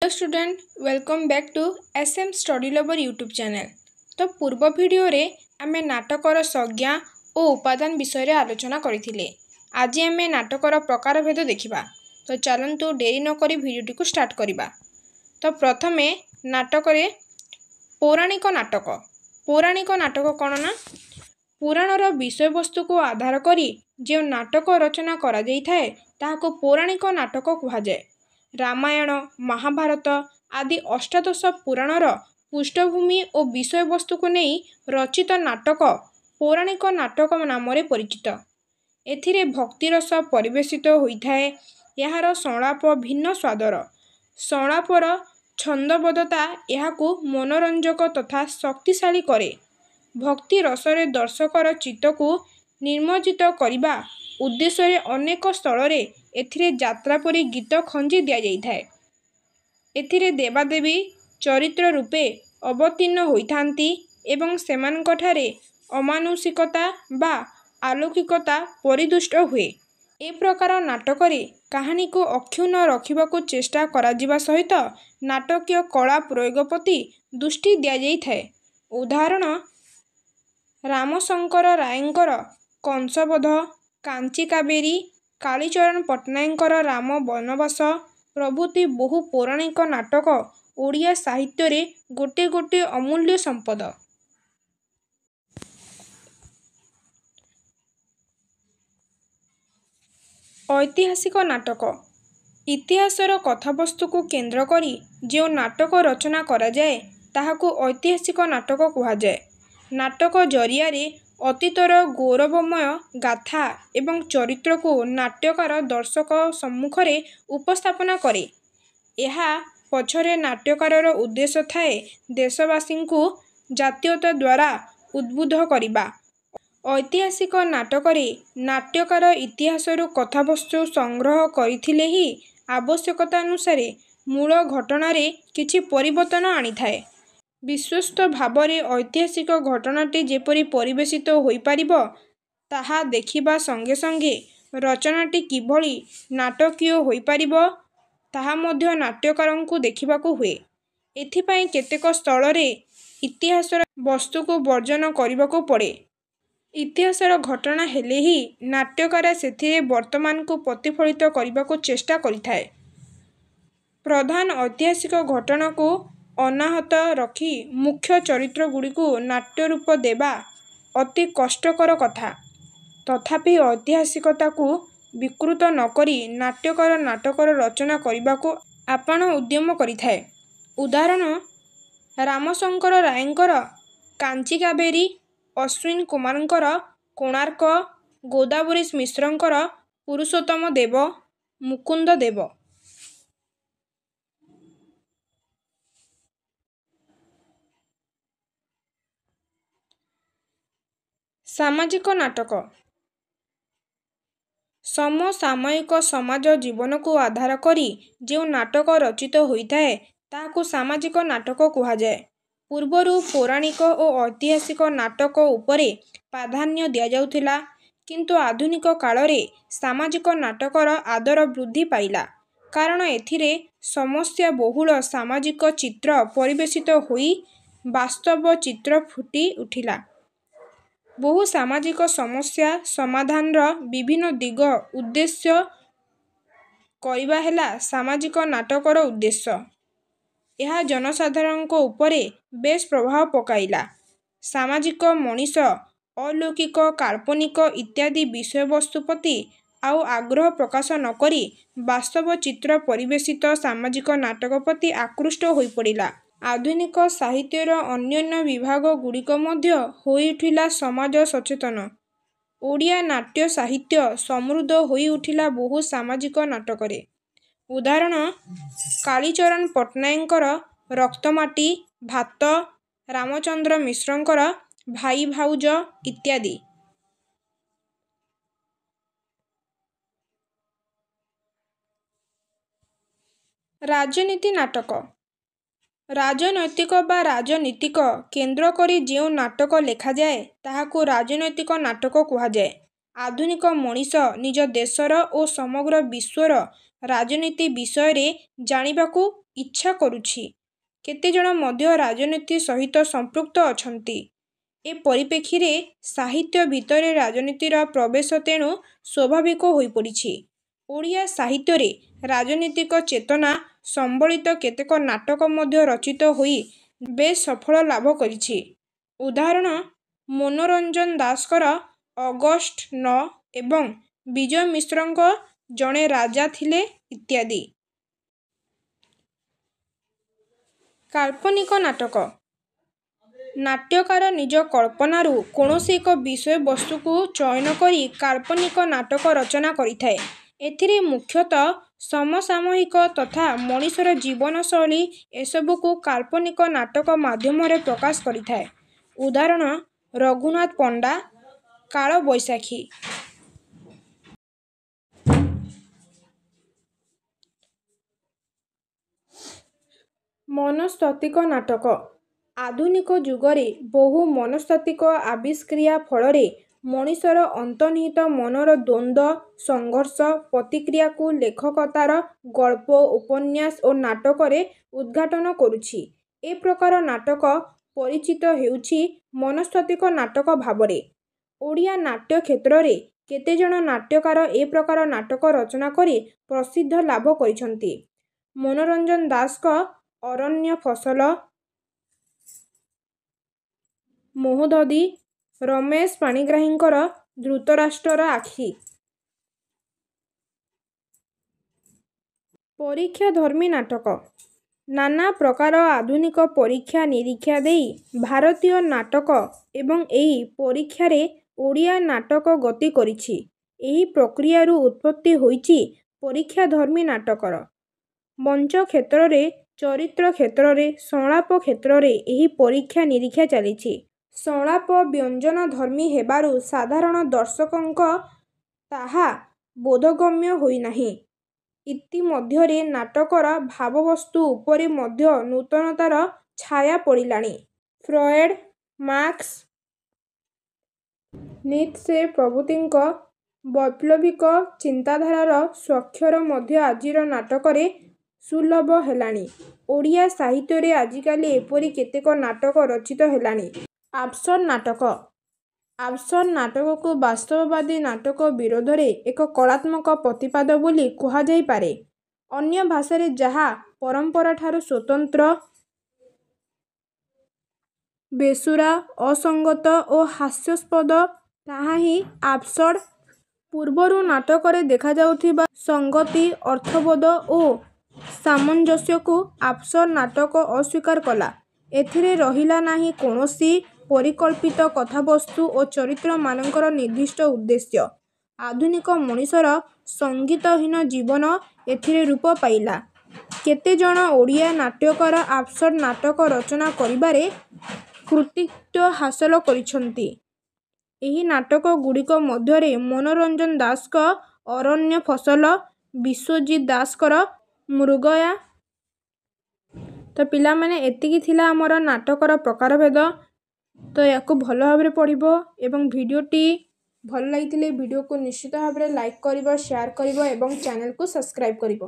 Hello student, welcome back to SM study lover YouTube channel. तो पूर्व video रे आमे नाटकर संज्ञा और उपादान विषय रे आलोचना करथिले। आज आमे नाटकर प्रकार भेद देखिबा। तो चलंतु देरी न करी वीडियोटी को स्टार्ट करिबा। तो प्रथमे नाटक रे पौराणिक नाटक। पौराणिक नाटक कौन ना पुराणर विषय वस्तु को आधार करी जो नाटक रचना करा जाई थाए ताहाको पौराणिक नाटक कुहा जाए। रामायण, महाभारत आदि अष्टादश पुराणर पृष्ठभूमि और विषय वस्तु को नहीं रचित नाटक पौराणिक नाटक नाम परिचित। एथिरे भक्तिरस परिवेशित होइथाए। यार संलाप भिन्न स्वादर। संलापर छंदबद्धता याकू मनोरंजक तथा शक्तिशाली करे। भक्ति रसरे दर्शकर चित्तको निर्मजित करिबा उद्देश्य अनेक स्थल रे एथिरे यात्रा परी गीत खंजी दिया जाइथाए। एथिरे देवादेवी चरित्र रूपे अवतीर्ण होइथांती एवं सेमानकठारे अमानुषिकता बा अलौकिकता परिदुष्ट हुए। ए प्रकार नाटक रे कहानी को अक्षुण्ण रखिबाकू चेष्टा कराजिबा सहित नाटकीय कला प्रयोग प्रति दृष्टि दिया जाइथाए। उदाहरण रामशंकर रायंकर कंसबध, कांची कावेरी, कालीचरण पट्टनायकर राम बनवास प्रभृति बहु पौराणिक नाटक ओडिया साहित्य रे गोटे गोटे अमूल्य संपद। ऐतिहासिक नाटक इतिहासर कथावस्तु को केंद्र करी जो नाटक रचना करा जाए ताहाको ऐतिहासिक नाटक कुहा जाए। नाटक जरिया रे अतीतर गौरवमय गाथा एवं चरित्र को नाट्यकार दर्शक सम्मुख रे उपस्थापना करे। यहा पछरे नाट्यकारर उद्देश्य थाए देशवासी को जातीयता द्वारा उद्बुद्ध करिबा। ऐतिहासिक नाटक रे नाट्यकार इतिहासरु कथावस्तु संग्रह करिथिले ही आवश्यकता अनुसार मूल घटना रे किछि परिवर्तन आनी थाए। विश्वस्त भावरे ऐतिहासिक घटनाटी जेपरी परिवेशित होई पारिबो ताहा देखिबा संगे संगे रचनाटी किभली नाटकीय होई पारिबो ताहा मध्य नाट्यकारंकु देखिबाकू हुए। एथिपाई केतेक स्थल रे इतिहासर वस्तु को वर्जन करिबाकू पड़े। इतिहासर घटना हेले ही नाट्यकार सेथिरे वर्तमान को प्रतिफलित करिबाकू चेष्टा करिथाए। प्रधान ऐतिहासिक घटना को अनाहत रखी मुख्य चरित्र गुड़ी को नाट्य रूप देवा अति कष्टकर कथा। तथापि ऐतिहासिकता को विकृत नकरी नाट्यकार नाटकर रचना करिबाकू आपण उद्यम करिथाए। उदाहरण रामशंकर रायंकर कांची कावेरी, अश्विन कुमारंकर कोणार्क, गोदावरीश मिश्रंकर पुरुषोत्तम देव, मुकुंद देव। सामाजिक नाटक समसामयिक समाज जीवन को आधार करी जो नाटक रचित होइथाए ताहाको सामाजिक नाटक कुहा जाए। पूर्वरु पौराणिक और ऐतिहासिक नाटक उपरे प्राधान्य दिया जाउथिला, किंतु आधुनिक काल रे सामाजिक नाटकर आदर वृद्धि पाइला। कारण एथिरे समस्या बहुल सामाजिक चित्र परिवेशित होई वास्तव चित्र फुटी उठिला। बहु सामाजिक समस्या समाधान र विभिन्न दिग उद्देश्य करिबा हेला सामाजिक नाटकर उद्देश्य। यह जनसाधारण को उपरे बेस प्रभाव पकाइला। सामाजिक मनीष अलौकिक काल्पनिक इत्यादि विषय वस्तु प्रति आउ आग्रह प्रकाश नकरी वास्तव चित्र परिवेशित सामाजिक नाटक प्रति आकृष्ट होई पड़िला। आधुनिक साहित्यर अन्यान्य विभाग गुड़िक मध्य होई उठिला समाज सचेतन। ओडिया नाट्य साहित्य समृद्ध होई उठिला बहु सामाजिक नाटकरे। उदाहरण कालीचरण पट्टनायकर रक्तमाटी, भात, रामचंद्र मिश्रंकर भाई भाउज इत्यादि। राजनीति नाटक राजनैतिक बा राजनीतिक केंद्र करी जो नाटक लेखा जाए ताहाको राजनैतिक नाटक कुहा जाए। आधुनिक मनीष निज देशर और समग्र विश्वर ରାଜନୀତି ବିଷୟରେ ଜାଣିବାକୁ ଇଚ୍ଛା କରୁଛି। କେତେଜଣ ମଧ୍ୟ ରାଜନୀତି ସହିତ ସମ୍ପୃକ୍ତ ଅଛନ୍ତି। ଏ ପରିପ୍ରେକ୍ଷୀରେ ସାହିତ୍ୟ ଭିତରେ ରାଜନୀତିର ପ୍ରବେଶ ତେଣୁ ସ୍ୱାଭାବିକ ହୋଇପଡ଼ିଛି। ଓଡ଼ିଆ ସାହିତ୍ୟରେ ରାଜନୀତିକ ଚେତନା ସମ୍ବଳିତ କେତେକ ନାଟକ ମଧ୍ୟ ରଚିତ ହୋଇ ବେଶ୍ ସଫଳ ଲାଭ କରିଛି। ଉଦାହରଣ ମନୋରଞ୍ଜନ ଦାସଙ୍କର ଅଗଷ୍ଟ 9 ଏବଂ ବିଜୟ ମିଶ୍ରଙ୍କ ଜଣେ ରାଜା ଥିଲେ ଇତ୍ୟାଦି। କାଳ୍ପନିକ ନାଟକ। ନାଟ୍ୟକାର ନିଜ କଳ୍ପନାରୁ କୌଣସି ଏକ ବିଷୟବସ୍ତୁକୁ ଚୟନ କରି କାଳ୍ପନିକ ନାଟକ ରଚନା କରିଥାଏ। ଏଥିରେ ମୁଖ୍ୟତଃ ସମସାମୟିକ ତଥା ମଣିଷର ଜୀବନଶୈଳୀ ଏସବୁକୁ କାଳ୍ପନିକ ନାଟକ ମାଧ୍ୟମରେ ପ୍ରକାଶ କରିଥାଏ। ଉଦାହରଣ ରଘୁନାଥ ପଣ୍ଡା କାଳବୈଶାଖୀ। ମନସ୍ତାତ୍ତ୍ୱିକ ନାଟକ। ଆଧୁନିକ ଯୁଗରେ ବହୁ ମନସ୍ତାତ୍ତ୍ୱିକ ଆବିଷ୍କ୍ରିୟା ଫଳରେ ମଣିଷର ଅନ୍ତର୍ନିହିତ ମନର ଦ୍ୱନ୍ଦ୍ୱ, ସଂଘର୍ଷ, ପ୍ରତିକ୍ରିୟାକୁ ଲେଖକ ତା'ର ଗଳ୍ପ, ଉପନ୍ୟାସ ଓ ନାଟକରେ ଉଦ୍ଘାଟନ କରୁଛି। ଏ ପ୍ରକାର ନାଟକ ପରିଚିତ ହେଉଛି ମନସ୍ତାତ୍ତ୍ୱିକ ନାଟକ ଭାବରେ। ଓଡ଼ିଆ ନାଟ୍ୟ କ୍ଷେତ୍ରରେ କେତେଜଣ ନାଟ୍ୟକାର ଏ ପ୍ରକାର ନାଟକ ରଚନା କରି ପ୍ରସିଦ୍ଧ ଲାଭ କରିଛନ୍ତି। ମନୋରଞ୍ଜନ ଦାସଙ୍କ ଅରଣ୍ୟ ଫସଲ, ମହୋଦଧି, ରମେଶ ପାଣିଗ୍ରାହୀଙ୍କର ଧୃତରାଷ୍ଟ୍ରର ଆଖି। ପରୀକ୍ଷାଧର୍ମୀ ନାଟକ। ନାନା ପ୍ରକାର ଆଧୁନିକ ପରୀକ୍ଷା ନିରୀକ୍ଷା ଦେଇ ଭାରତୀୟ ନାଟକ ଏବଂ ଏହି ପରୀକ୍ଷାରେ ଓଡ଼ିଆ ନାଟକ ଗତି କରିଛି। ଏହି ପ୍ରକ୍ରିୟାରୁ ଉତ୍ପତ୍ତି ହୋଇଛି ପରୀକ୍ଷାଧର୍ମୀ ନାଟକର। ମଞ୍ଚ କ୍ଷେତ୍ରରେ, ଚରିତ୍ର କ୍ଷେତ୍ରରେ, ସଂଳାପ କ୍ଷେତ୍ରରେ ଏହି ପରୀକ୍ଷା ନିରୀକ୍ଷା ଚାଲିଛି। ସଂଳାପ ବ୍ୟଞ୍ଜନଧର୍ମୀ ହେବାରୁ ସାଧାରଣ ଦର୍ଶକଙ୍କ ତାହା ବୋଧଗମ୍ୟ ହୋଇନାହିଁ। ଇତିମଧ୍ୟରେ ନାଟକର ଭାବବସ୍ତୁ ଉପରେ ମଧ୍ୟ ନୂତନତାର ଛାୟା ପଡ଼ିଲାଣି। ଫ୍ରଏଡ୍, ମାର୍କ୍ସ, ନିତ୍ସେ ପ୍ରଭୃତିଙ୍କ ବୈପ୍ଳବିକ ଚିନ୍ତାଧାରାର ସ୍ୱାକ୍ଷର ମଧ୍ୟ ଆଜିର ନାଟକରେ ସୁଲଭ ହେଲାଣି। ଓଡ଼ିଆ ସାହିତ୍ୟରେ ଆଜିକାଲି ଏପରି କେତେକ ନାଟକ ରଚିତ ହେଲାଣି। ଆବସର୍ଡ ନାଟକ। ଆବସର୍ଡ ନାଟକକୁ ବାସ୍ତବବାଦୀ ନାଟକ ବିରୋଧରେ ଏକ କଳାତ୍ମକ ପ୍ରତିବାଦ ବୋଲି କୁହାଯାଇପାରେ। ଅନ୍ୟ ଭାଷାରେ ଯାହା ପରମ୍ପରାଠାରୁ ସ୍ୱତନ୍ତ୍ର, ବେସୁରା, ଅସଙ୍ଗତ ଓ ହାସ୍ୟାସ୍ପଦ ତାହାହିଁ ଆବସର୍ଡ। ପୂର୍ବରୁ ନାଟକରେ ଦେଖାଯାଉଥିବା ସଙ୍ଗତି, ଅର୍ଥବୋଧ ଓ ସାମଞ୍ଜସ୍ୟକୁ ଆବସର୍ଡ ନାଟକ ଅସ୍ୱୀକାର କଲା। ଏଥିରେ ରହିଲା ନାହିଁ କୌଣସି ପରିକଳ୍ପିତ କଥାବସ୍ତୁ ଓ ଚରିତ୍ରମାନଙ୍କର ନିର୍ଦ୍ଦିଷ୍ଟ ଉଦ୍ଦେଶ୍ୟ। ଆଧୁନିକ ମଣିଷର ସଙ୍ଗୀତହୀନ ଜୀବନ ଏଥିରେ ରୂପ ପାଇଲା। କେତେଜଣ ଓଡ଼ିଆ ନାଟ୍ୟକାର ଆବସର୍ଡ ନାଟକ ରଚନା କରିବାରେ କୃତିତ୍ୱ ହାସଲ କରିଛନ୍ତି। ଏହି ନାଟକଗୁଡ଼ିକ ମଧ୍ୟରେ ମନୋରଞ୍ଜନ ଦାସଙ୍କ ଅରଣ୍ୟ ଫସଲ, ବିଶ୍ୱଜିତ୍ ଦାସଙ୍କର ମୃଗୟା। ତ ପିଲାମାନେ ଏତିକି ଥିଲା ଆମର ନାଟକର ପ୍ରକାରଭେଦ। ତ ୟାକୁ ଭଲ ଭାବରେ ପଢ଼ିବ ଏବଂ ଭିଡ଼ିଓଟି ଭଲ ଲାଗିଥିଲେ ଭିଡ଼ିଓକୁ ନିଶ୍ଚିତ ଭାବରେ ଲାଇକ୍ କରିବ, ସେୟାର କରିବ ଏବଂ ଚ୍ୟାନେଲକୁ ସବସ୍କ୍ରାଇବ୍ କରିବ।